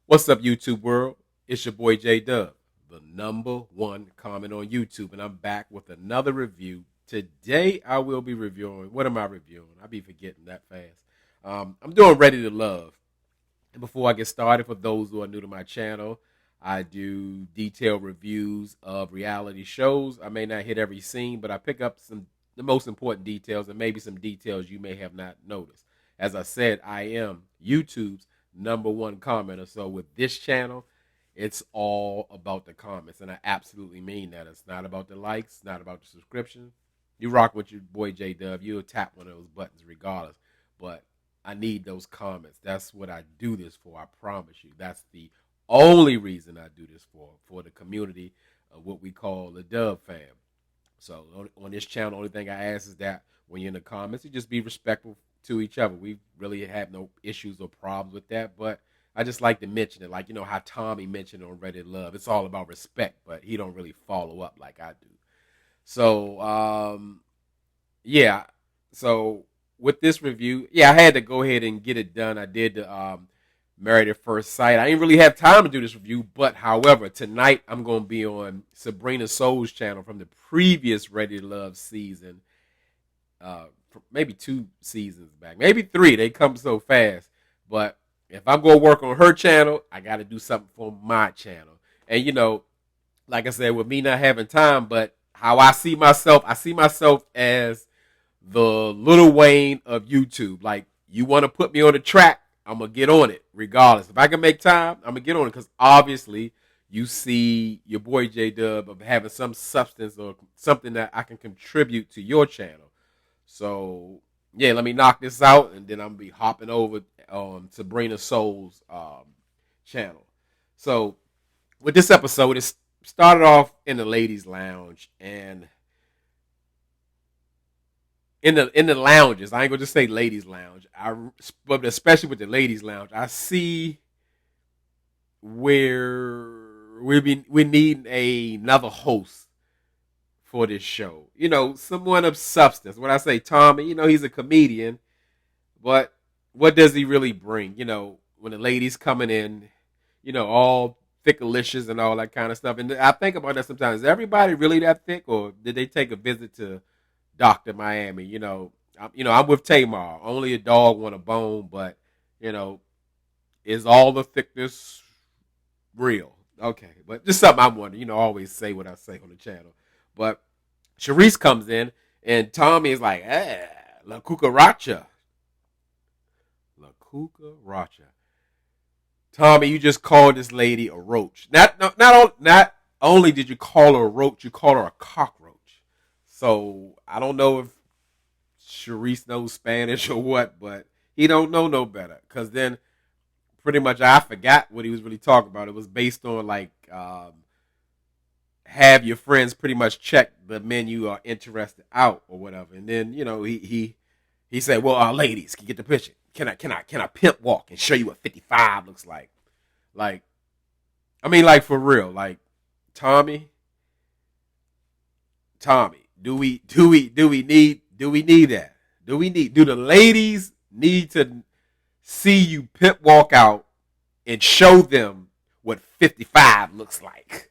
What's up, YouTube world? It's your boy J Dub, the number one comment on YouTube, and I'm back with another review. Today, I will be reviewing. What am I reviewing? I be forgetting that fast. I'm doing Ready to Love. And before I get started, for those who are new to my channel, I do detailed reviews of reality shows. I may not hit every scene, but I pick up the most important details and maybe some details you may have not noticed. As I said, I am YouTube's number one commenter. So with this channel, it's all about the comments, and I absolutely mean that. It's not about the likes, not about the subscription. You rock with your boy J Dub, you'll tap one of those buttons regardless. But I need those comments. That's what I do this for. I promise you. That's the only reason I do this for the community of what we call the Dub fam. So on this channel, the only thing I ask is that when you're in the comments, you just be respectful to each other. We really have no issues or problems with that, but I just like to mention it, like how Tommy mentioned on Reddit Love. It's all about respect, but he don't really follow up like I do. So yeah. So with this review, yeah, I had to go ahead and get it done. I did the Married at First Sight. I didn't really have time to do this review, but however, tonight I'm going to be on Sabrina Soul's channel from the previous Ready to Love season. Maybe 2 seasons back, maybe 3. They come so fast. But if I'm going to work on her channel, I got to do something for my channel. And like I said, with me not having time, but how I see myself as the Lil Wayne of YouTube. Like, you want to put me on the track, I'm going to get on it regardless. If I can make time, I'm going to get on it, because obviously you see your boy J Dub of having some substance or something that I can contribute to your channel. So, yeah, let me knock this out, and then I'm going to be hopping over on Sabrina Soul's channel. So, with this episode, it started off in the ladies' lounge, and in the lounges, I ain't going to just say ladies' lounge, but especially with the ladies' lounge, I see where we need another host for this show. Someone of substance. When I say Tommy, he's a comedian, but what does he really bring? When the ladies coming in, all thickalicious and all that kind of stuff. And I think about that sometimes. Is everybody really that thick, or did they take a visit to Dr. Miami? I'm with Tamar. Only a dog want a bone, but is all the thickness real? Okay, but just something I'm wondering. I always say what I say on the channel. But Sharice comes in, and Tommy is like, La Cucaracha. La Cucaracha. Tommy, you just called this lady a roach. Not only did you call her a roach, you called her a cockroach. So I don't know if Sharice knows Spanish or what, but he don't know no better. Because then pretty much I forgot what he was really talking about. It was based on like have your friends pretty much check the men you are interested out or whatever. And then he said, well, ladies, can you get the picture? Can I pimp walk and show you what 55 looks like? Like, I mean, like, for real. Like, Tommy, do we need that? Do the ladies need to see you pimp walk out and show them what 55 looks like?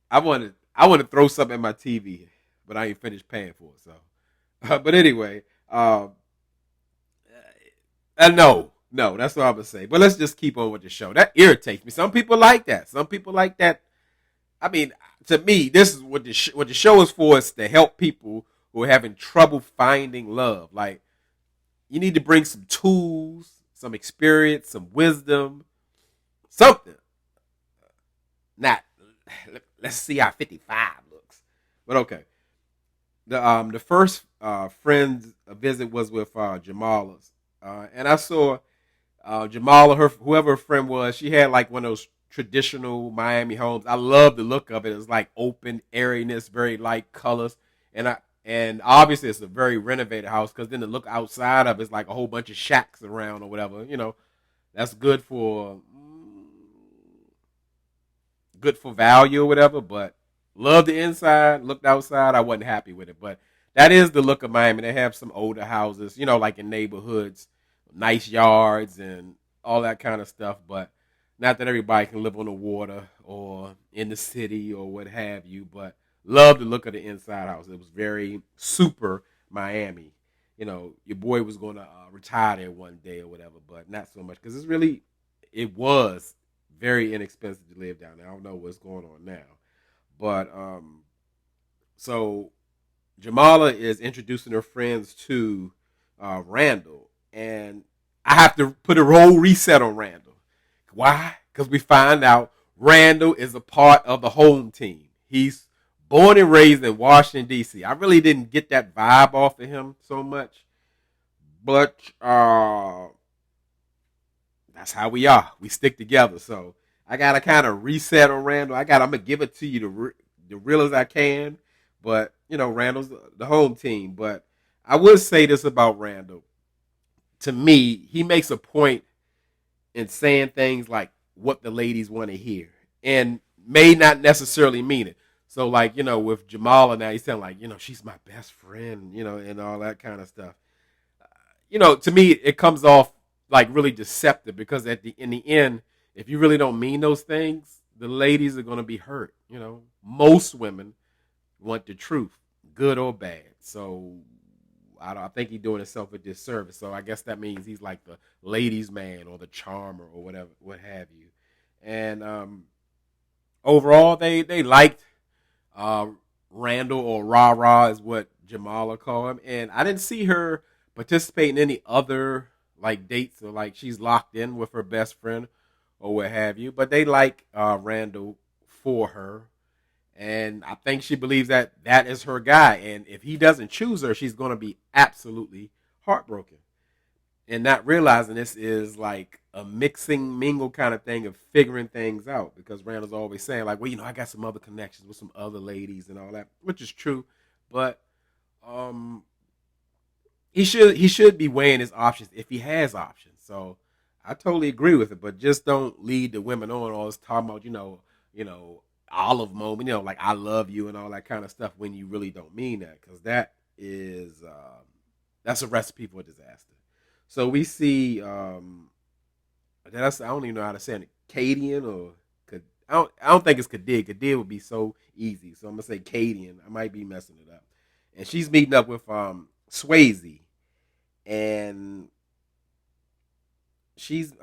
I want to throw something at my TV, but I ain't finished paying for it. So, but anyway, no, that's what I'm gonna say. But let's just keep on with the show. That irritates me. Some people like that. I mean, to me, this is what the show is for. Is to help people who are having trouble finding love. Like, you need to bring some tools, some experience, some wisdom, something. Not let's see how 55 looks. But okay. The first friend's visit was with Jamala's. And I saw Jamala, whoever her friend was, she had like one of those traditional Miami homes. I love the look of it. It's like open airiness, very light colors. And obviously it's a very renovated house, because then the look outside of it's like a whole bunch of shacks around or whatever. That's good for value or whatever, but love the inside. Looked outside, I wasn't happy with it, but that is the look of Miami. They have some older houses, like in neighborhoods, nice yards and all that kind of stuff. But Not that everybody can live on the water or in the city or what have you, but love the look of the inside house. It was very super Miami. You know, your boy was going to retire there one day or whatever, but not so much because it was very inexpensive to live down there. I don't know what's going on now, but so Jamala is introducing her friends to Randall, and I have to put a role reset on Randall. Why? Because we find out Randall is a part of the home team. He's born and raised in Washington, D.C. I really didn't get that vibe off of him so much, but that's how we are. We stick together. So I got to kind of reset on Randall. I'm going to give it to you the real as I can. But, you know, Randall's the home team. But I would say this about Randall. To me, he makes a point in saying things like what the ladies want to hear and may not necessarily mean it. So, like, you know, with Jamala now, he's saying, like, you know, she's my best friend, you know, and all that kind of stuff. You know, to me, it comes off like really deceptive because in the end, if you really don't mean those things, the ladies are going to be hurt. You know, most women want the truth, good or bad. So I think he's doing himself a disservice. So I guess that means he's like the ladies' man or the charmer or whatever, what have you. And overall, they liked Randall, or Rah Rah is what Jamala called him. And I didn't see her participate in any other like dates or like she's locked in with her best friend or what have you. But they like Randall for her. And I think she believes that that is her guy. And if he doesn't choose her, she's going to be absolutely heartbroken. And not realizing this is like a mixing, mingle kind of thing of figuring things out. Because Randall's always saying, like, well, you know, I got some other connections with some other ladies and all that, which is true. But he should be weighing his options if he has options. So I totally agree with it. But just don't lead the women on all this talking about, you know, olive moment, you know, like I love you and all that kind of stuff when you really don't mean that, because that is that's a recipe for disaster. So we see I don't even know how to say it, Cadian or I don't think it's Kadir. Kadir would be so easy, so I'm gonna say Cadian. I might be messing it up. And she's meeting up with Swayze, and she's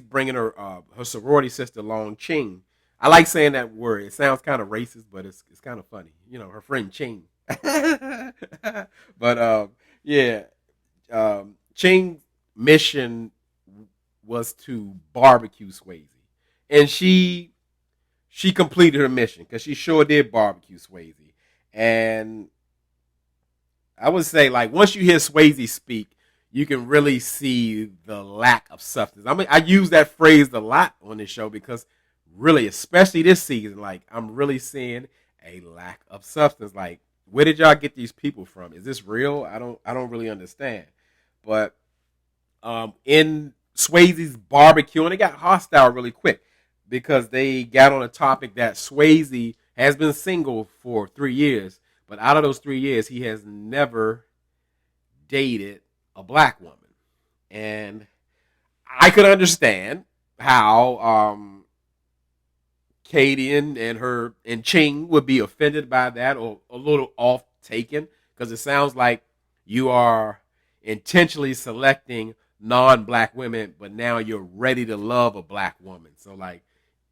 bringing her sorority sister Long Ching. I like saying that word. It sounds kind of racist, but it's kind of funny. You know, her friend Ching. But yeah, Ching's mission was to barbecue Swayze, and she completed her mission because she sure did barbecue Swayze. And I would say, like, once you hear Swayze speak, you can really see the lack of substance. I mean, I use that phrase a lot on this show because really, especially this season, like, I'm really seeing a lack of substance. Like, where did y'all get these people from? Is this real? I don't really understand. But in Swayze's barbecue, and it got hostile really quick because they got on a topic that Swayze has been single for 3 years, but out of those 3 years, he has never dated a black woman. And I could understand how Cadian and Ching would be offended by that or a little off taken, because it sounds like you are intentionally selecting non-black women, but now you're ready to love a black woman. So, like,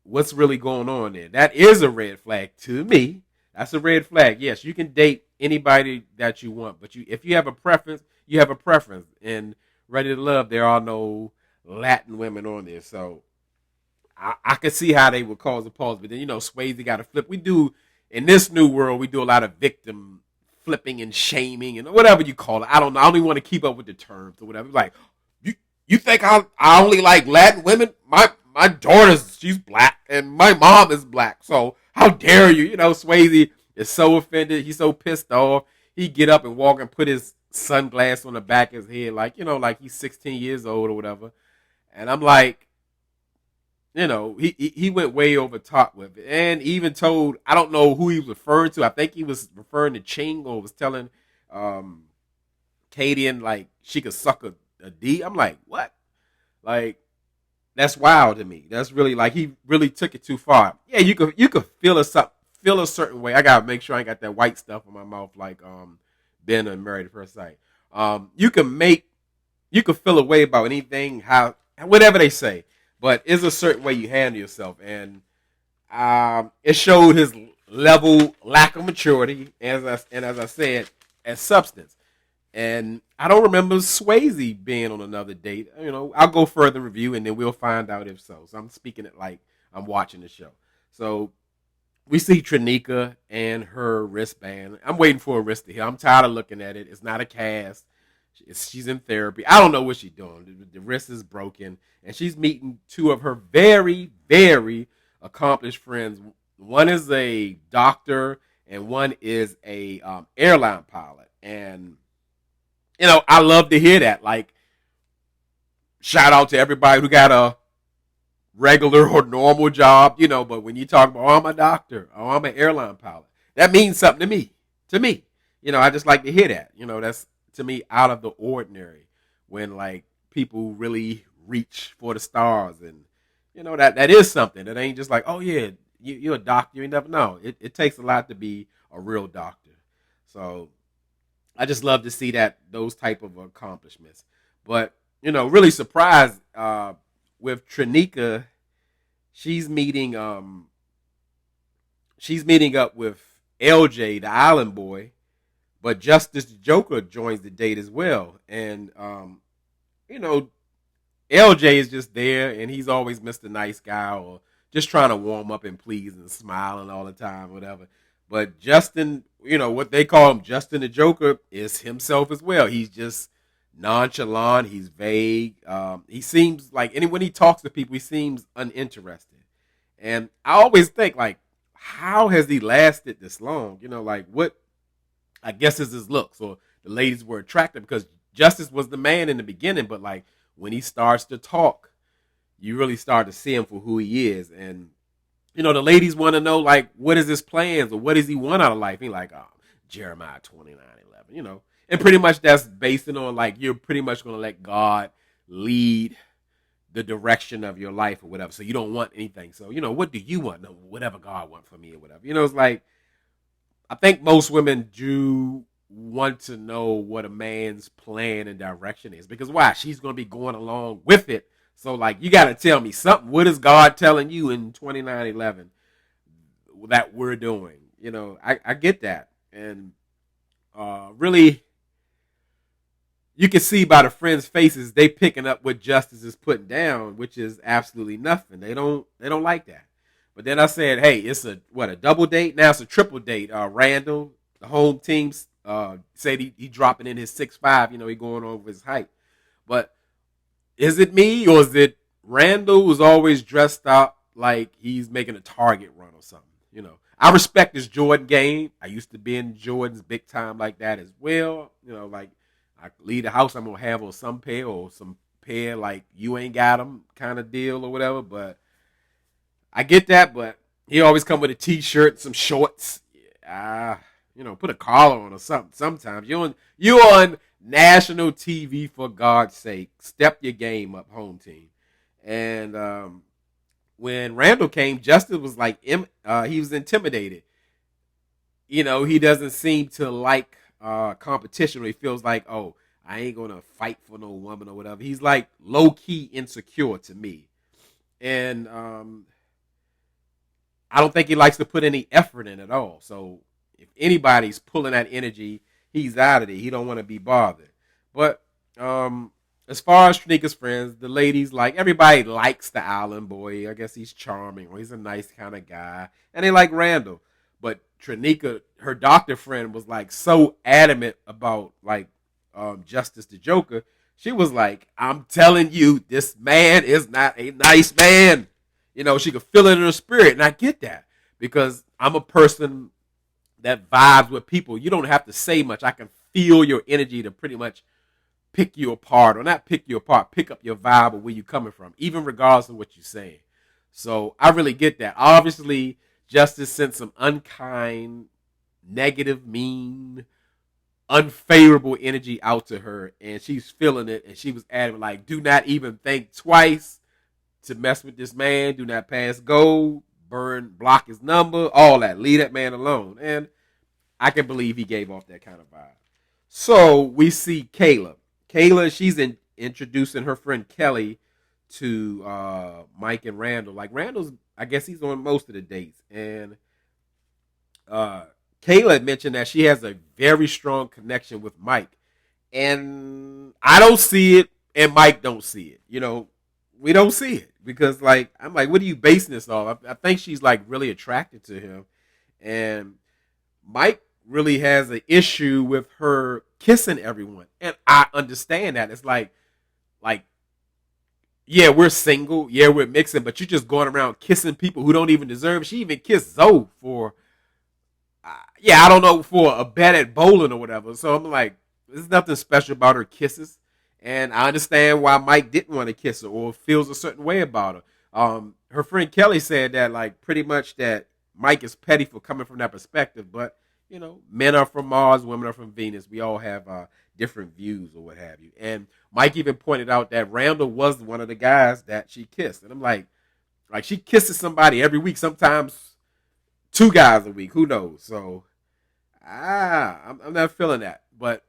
what's really going on there? That is a red flag to me. That's a red flag. Yes, you can date anybody that you want, but if you have a preference, you have a preference. And Ready to Love, there are no Latin women on there. So I could see how they would cause a pause. But then, you know, Swayze got to flip. We do, in this new world, we do a lot of victim flipping and shaming and whatever you call it. I don't know. I don't even want to keep up with the terms or whatever. Like, you think I only like Latin women? My daughter's, she's black, and my mom is black. So how dare you? You know, Swayze is so offended. He's so pissed off. He get up and walk and put his sunglasses on the back of his head, like, you know, like he's 16 years old or whatever. And I'm like, you know, he went way over top with it, and even told, I don't know who he was referring to. I think he was referring to Ching, or was telling Cadian like she could suck a D. I'm like, what? Like, that's wild to me. That's really like he really took it too far. Yeah, you could feel a certain way. I gotta make sure I ain't got that white stuff in my mouth like Ben and Married at First Sight. You can feel a way about anything, how whatever they say, but it's a certain way you handle yourself, and it showed his level lack of maturity, and as I said, as substance. And I don't remember Swayze being on another date. I'll go further review, and then we'll find out if so. So I'm speaking it like I'm watching the show. So we see Trinika and her wristband. I'm waiting for a wrist to heal. I'm tired of looking at it. It's not a cast. She's in therapy. I don't know what she's doing. The wrist is broken, and she's meeting two of her very, very accomplished friends. One is a doctor, and one is a airline pilot. And I love to hear that. Like, shout out to everybody who got a regular or normal job, but when you talk about, oh, I'm a doctor, oh, I'm an airline pilot, that means something to me. I just like to hear that. That's, to me, out of the ordinary when, like, people really reach for the stars. And, that is something. That ain't just like, oh, yeah, you're a doctor. You ain't never know. It takes a lot to be a real doctor. So I just love to see those type of accomplishments. But, really surprised with Trinika. She's meeting up with LJ, the island boy, but Justice the Joker joins the date as well. And LJ is just there, and he's always Mr. Nice Guy, or just trying to warm up and please and smiling all the time, whatever. But Justin, what they call him, Justin the Joker, is himself as well. He's just nonchalant. He's vague. He seems like, and when he talks to people, he seems uninterested. And I always think, like, how has he lasted this long? Like, what, I guess, is his looks, or the ladies were attracted because Justice was the man in the beginning, but, like, when he starts to talk, you really start to see him for who he is. And the ladies want to know, like, what is his plans, or what does he want out of life? He like, oh, Jeremiah 29:11, and pretty much that's based on, like, you're pretty much going to let God lead the direction of your life or whatever. So you don't want anything. So, what do you want? No, whatever God wants for me or whatever. It's like, I think most women do want to know what a man's plan and direction is, because why? She's going to be going along with it. So, like, you got to tell me something. What is God telling you in 29:11 that we're doing? I get that. And really, you can see by the friends' faces, they picking up what Justice is putting down, which is absolutely nothing. They don't like that. But then I said, hey, it's a double date? Now it's a triple date. Randall, the home team, said he dropping in his 6'5", he going over his height. But is it me, or is it Randall, who's always dressed up like he's making a Target run or something? I respect his Jordan game. I used to be in Jordan's big time like that as well. Like, I leave the house, I'm going to have on some pair like you ain't got them kind of deal or whatever. But I get that, but he always come with a T-shirt and some shorts. Put a collar on or something. Sometimes you're on national TV, for God's sake. Step your game up, home team. And when Randall came, Justin was like, he was intimidated. He doesn't seem to like competition, or he feels like, oh, I ain't going to fight for no woman or whatever. He's like low-key insecure to me. And I don't think he likes to put any effort in at all. So if anybody's pulling that energy, he's out of there. He don't want to be bothered. But as far as Trinika's friends, the ladies, like, everybody likes the island boy. I guess he's charming, or he's a nice kind of guy. And they like Randall. But Trinika, her doctor friend, was like so adamant about, like, Justice the Joker. She was like, I'm telling you, this man is not a nice man. She could feel it in her spirit. And I get that, because I'm a person that vibes with people. You don't have to say much. I can feel your energy to pretty much pick you apart, or not pick you apart, pick up your vibe of where you're coming from, even regardless of what you're saying. So I really get that. Obviously, Justice sent some unkind, negative, mean, unfavorable energy out to her, and she's feeling it, and she was adamant, like, do not even think twice to mess with this man. Do not pass go, block his number, all that. Leave that man alone. And I can believe he gave off that kind of vibe. So we see Kayla. Kayla, she's introducing her friend Kelly to Mike and Randall. Like Randall's, I guess he's on most of the dates. And Kayla mentioned that she has a very strong connection with Mike. And I don't see it, and Mike don't see it. We don't see it. Because, like, I'm like, what are you basing this off? I think she's, like, really attracted to him. And Mike really has an issue with her kissing everyone. And I understand that. It's like, yeah, we're single. Yeah, we're mixing. But you're just going around kissing people who don't even deserve it. She even kissed Zoe for, I don't know, for a bet at bowling or whatever. So I'm like, there's nothing special about her kisses. And I understand why Mike didn't want to kiss her or feels a certain way about her. Her friend Kelly said that, like, pretty much that Mike is petty for coming from that perspective. But, men are from Mars, women are from Venus. We all have different views or what have you. And Mike even pointed out that Randall was one of the guys that she kissed. And I'm like she kisses somebody every week, sometimes 2 guys a week. Who knows? So, I'm not feeling that. But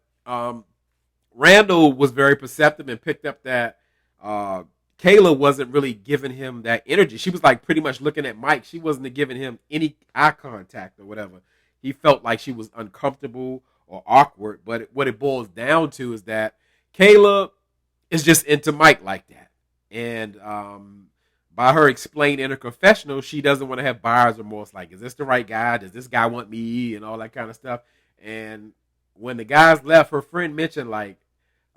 Randall was very perceptive and picked up that Kayla wasn't really giving him that energy. She was like pretty much looking at Mike. She wasn't giving him any eye contact or whatever. He felt like she was uncomfortable or awkward. But what it boils down to is that Kayla is just into Mike like that. And by her explaining in her confessional, she doesn't want to have buyer's remorse. Like, is this the right guy? Does this guy want me? And all that kind of stuff. And when the guys left, her friend mentioned, like,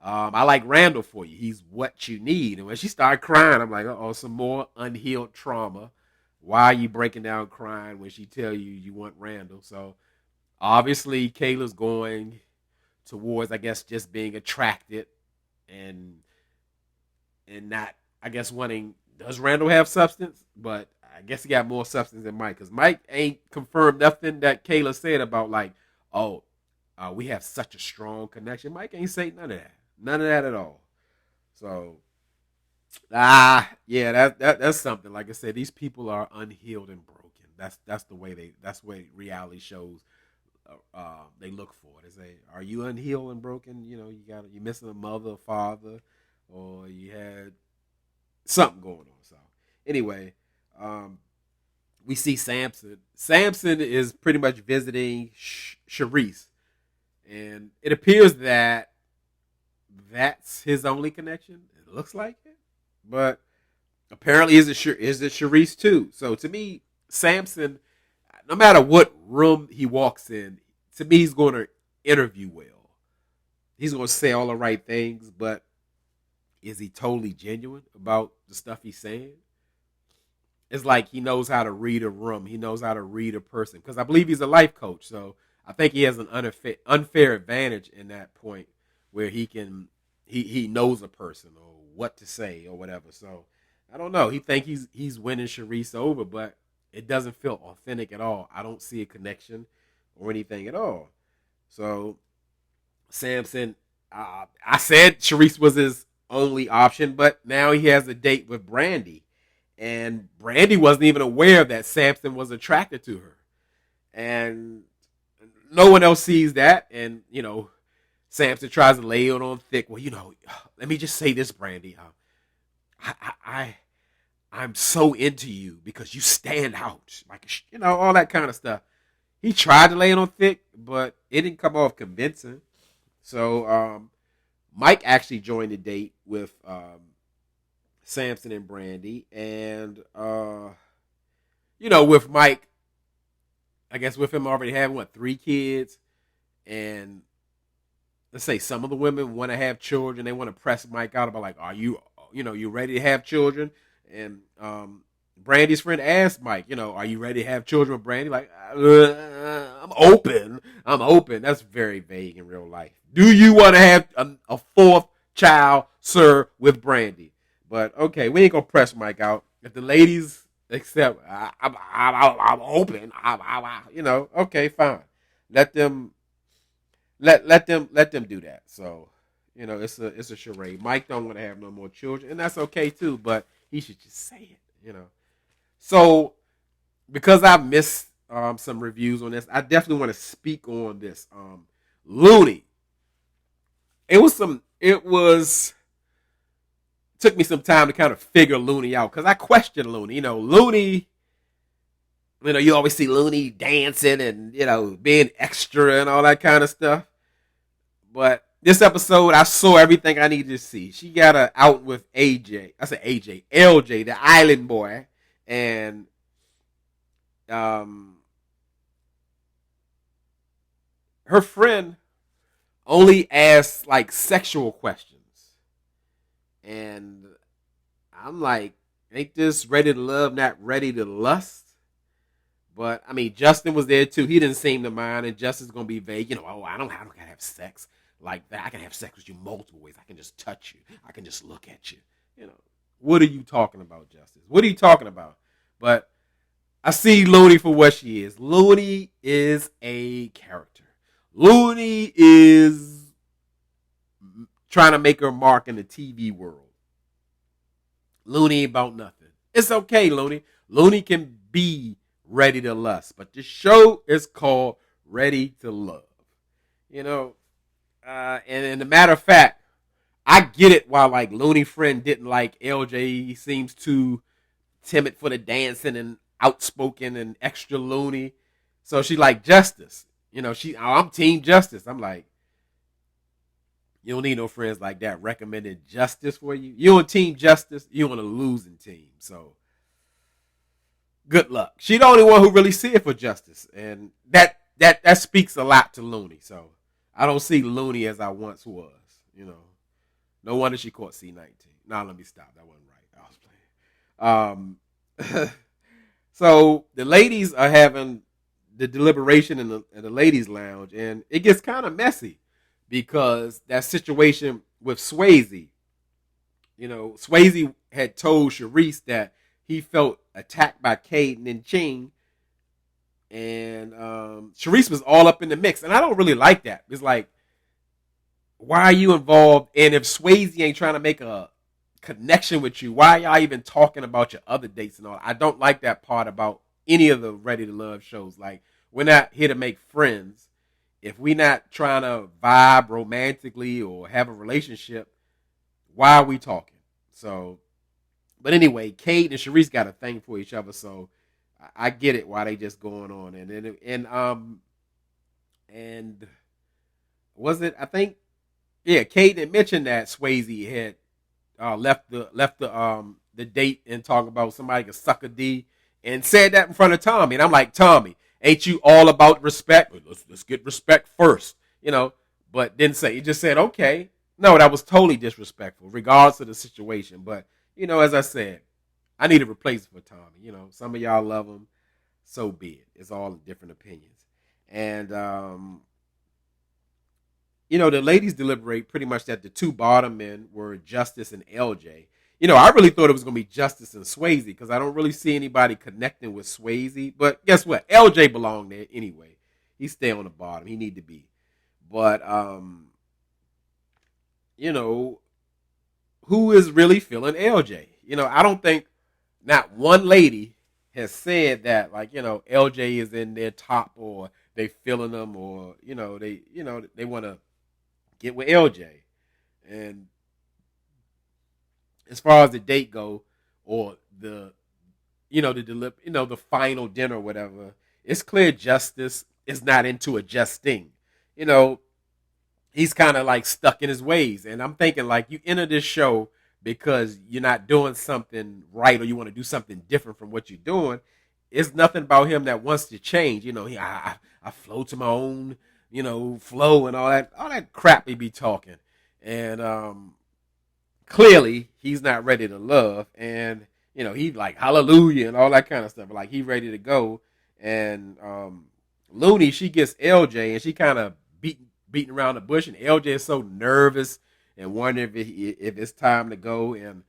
I like Randall for you. He's what you need. And when she started crying, I'm like, some more unhealed trauma. Why are you breaking down crying when she tell you want Randall? So obviously Kayla's going towards, I guess, just being attracted and not, I guess, wanting, does Randall have substance? But I guess he got more substance than Mike, because Mike ain't confirmed nothing that Kayla said about, like, we have such a strong connection. Mike ain't say none of that. None of that at all. So, yeah, that's something. Like I said, these people are unhealed and broken. That's the way that's the way reality shows they look for. They say, are you unhealed and broken? You missing a mother, or father, or you had something going on. So, anyway, we see Samson. Samson is pretty much visiting Sharice. And it appears that that's his only connection. It looks like it. But apparently is it Sharice too. So to me, Samson, no matter what room he walks in, to me he's going to interview well. He's going to say all the right things, but is he totally genuine about the stuff he's saying? It's like he knows how to read a room. He knows how to read a person. Because I believe he's a life coach. So I think he has an unfair advantage in that point where he knows a person or what to say or whatever. So I don't know. He think he's winning Sharice over, but it doesn't feel authentic at all. I don't see a connection or anything at all. So Samson, I said Sharice was his only option, but now he has a date with Brandy. And Brandy wasn't even aware that Samson was attracted to her. And no one else sees that. And, Samson tries to lay it on thick. Well, let me just say this, Brandy. I'm so into you because you stand out. Like, all that kind of stuff. He tried to lay it on thick, but it didn't come off convincing. So Mike actually joined the date with Samson and Brandy. And, with Mike, I guess with him already having, 3 kids. And let's say some of the women want to have children. They want to press Mike out about, like, are you ready to have children? And Brandy's friend asked Mike, are you ready to have children with Brandy? Like, I'm open. That's very vague in real life. Do you want to have a 4th child, sir, with Brandy? But okay, we ain't gonna press Mike out. If the ladies accept, I'm open. Okay, fine. Let them do that. So, it's a charade. Mike don't want to have no more children, and that's okay too. But He should just say it. So because I missed some reviews on this, I definitely want to speak on this. Looney. It took me some time to kind of figure Looney out because I questioned Looney. Looney, you always see Looney dancing and, being extra and all that kind of stuff. But this episode, I saw everything I needed to see. She got out with AJ. I said AJ, LJ, the island boy. And her friend only asked like sexual questions. And I'm like, ain't this ready to love, not ready to lust? But I mean, Justin was there too. He didn't seem to mind, and Justin's gonna be vague. I don't gotta have sex like that. I can have sex with you multiple ways. I can just touch you. I can just look at you. What are you talking about, Justice? What are you talking about? But I see Looney for what she is. Looney is a character. Looney is trying to make her mark in the TV world. Looney ain't about nothing. It's okay, Looney. Looney can be ready to lust, but the show is called Ready to Love. And a matter of fact, I get it why like Looney friend didn't like LJ. He seems too timid for the dancing and outspoken and extra Looney. So she like Justice. I'm team Justice. I'm like, you don't need no friends like that recommending justice for you. You on team Justice, you on a losing team. So good luck. She the only one who really see it for Justice. And that speaks a lot to Looney. So I don't see Looney as I once was. No wonder she caught C-19. Nah, let me stop. That wasn't right. I was playing. So the ladies are having the deliberation in the ladies' lounge, and it gets kind of messy because that situation with Swayze. Swayze had told Sharice that he felt attacked by Caden and Ching, and Sharice was all up in the mix, and I don't really like that. It's like, why are you involved? And if Swayze ain't trying to make a connection with you, why are y'all even talking about your other dates and all? I don't like that part about any of the Ready to Love shows. Like, we're not here to make friends. If we're not trying to vibe romantically or have a relationship, why are we talking? So, but anyway, Kate and Sharice got a thing for each other, so I get it why they just going on. And was it? I think, yeah, Kate had mentioned that Swayze had left the date and talk about somebody could suck a D and said that in front of Tommy. And I'm like, Tommy, ain't you all about respect? Let's get respect first, but didn't say. He just said, okay. No, that was totally disrespectful, regardless of the situation. But, as I said, I need a replacement for Tommy. Some of y'all love him. So be it. It's all different opinions. And, the ladies deliberate pretty much that the two bottom men were Justice and LJ. I really thought it was going to be Justice and Swayze because I don't really see anybody connecting with Swayze. But guess what? LJ belonged there anyway. He stay on the bottom. He need to be. But, who is really feeling LJ? I don't think not one lady has said that, like, LJ is in their top or they feeling them or, they want to get with LJ. And as far as the date go or the final dinner or whatever, it's clear Justice is not into adjusting. He's kind of like stuck in his ways. And I'm thinking, like, you enter this show because you're not doing something right or you want to do something different from what you're doing. It's nothing about him that wants to change. I flow to my own, flow and all that crap he be talking. And clearly he's not ready to love. And, he like hallelujah and all that kind of stuff. Like, he ready to go. And Looney, she gets LJ and she kind of beating around the bush, and LJ is so nervous and wondering if it's time to go. And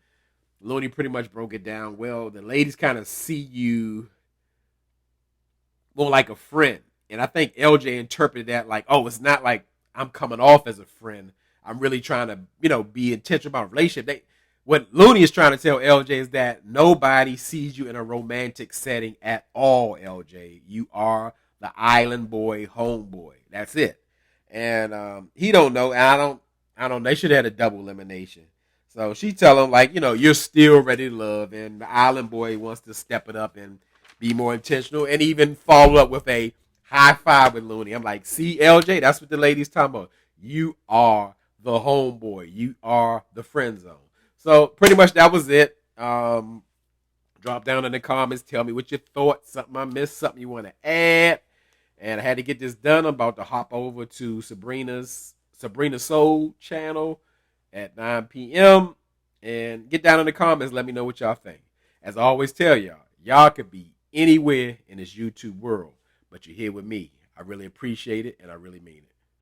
Looney pretty much broke it down. Well, the ladies kind of see you more like a friend, and I think LJ interpreted that like, oh, it's not like I'm coming off as a friend. I'm really trying to, be intentional about a relationship. what Looney is trying to tell LJ is that nobody sees you in a romantic setting at all, LJ. You are the island boy, homeboy. That's it. And he don't know. And I don't. They should have had a double elimination. So she tell him like, you're still ready to love, and the island boy wants to step it up and be more intentional, and even follow up with a high five with Looney. I'm like, see, LJ, that's what the ladies talking about. You are the homeboy. You are the friend zone. So pretty much that was it. Drop down in the comments. Tell me what you thought. Something I missed. Something you want to add. And I had to get this done. I'm about to hop over to Sabrina Soul channel at 9 p.m. and get down in the comments. Let me know what y'all think. As I always tell y'all could be anywhere in this YouTube world, but you're here with me. I really appreciate it, and I really mean it.